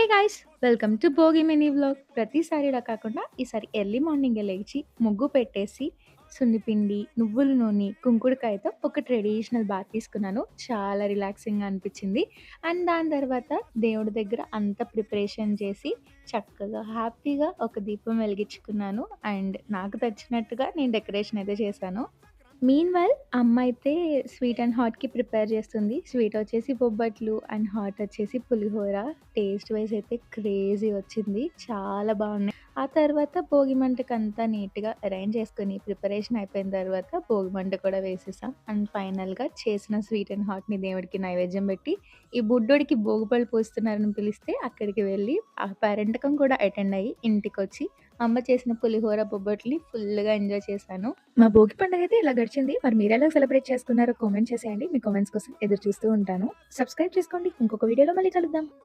Hey guys! Welcome to Bhogi mini vlog. ప్రతిసారిలా కాకుండా ఈసారి ఎర్లీ మార్నింగే లేచి, ముగ్గు పెట్టేసి, సున్నిపిండి, నువ్వుల నూనె, కుంకుడుకాయతో ఒక ట్రెడిషనల్ బాత్ తీసుకున్నాను. చాలా రిలాక్సింగ్‌గా అనిపిచ్చింది. అండ్ దాని తర్వాత దేవుడి దగ్గర అంతా ప్రిపరేషన్ చేసి, చక్కగా హ్యాపీగా ఒక దీపం వెలిగించుకున్నాను. అండ్ నాకు నచ్చినట్టుగా నేను డెకరేషన్ అయితే చేశాను. మీన్‌వైల్ అమ్మ అయితే స్వీట్ అండ్ హాట్‌కి ప్రిపేర్ చేస్తుంది. స్వీట్ వచ్చేసి బొబ్బట్లు అండ్ హాట్ వచ్చేసి పులిహోర. టేస్ట్ వైస్ అయితే క్రేజీ వచ్చింది. చాలా బాగున్నాయి. ఆ తర్వాత భోగి మంటకంతా నీట్‌గా అరేంజ్ చేసుకొని ప్రిపరేషన్ అయిపోయిన తర్వాత భోగి మంట కూడా వేసేసాం. అండ్ ఫైనల్‌గా చేసిన స్వీట్ అండ్ హాట్‌ని దేవుడికి నైవేద్యం పెట్టి, ఈ బుడ్డోడికి భోగిపళ్ళు పూస్తున్నారని పిలిస్తే అక్కడికి వెళ్ళి ఆ పేరంటకం కూడా అటెండ్ అయ్యి ఇంటికొచ్చి అమ్మ చేసిన పులిహోర, బొబ్బట్లని ఫుల్‌గా ఎంజాయ్ చేశాను. మా భోగి పండగైతే ఇలా గడిచింది. మరి మీరెలా సెలబ్రేట్ చేసుకున్నారో కామెంట్ చేసేయండి. మీ కామెంట్స్ కోసం ఎదురు చూస్తూ ఉంటాను. సబ్స్క్రైబ్ చేసుకోండి. ఇంకొక వీడియోలో మళ్ళీ కలుద్దాం.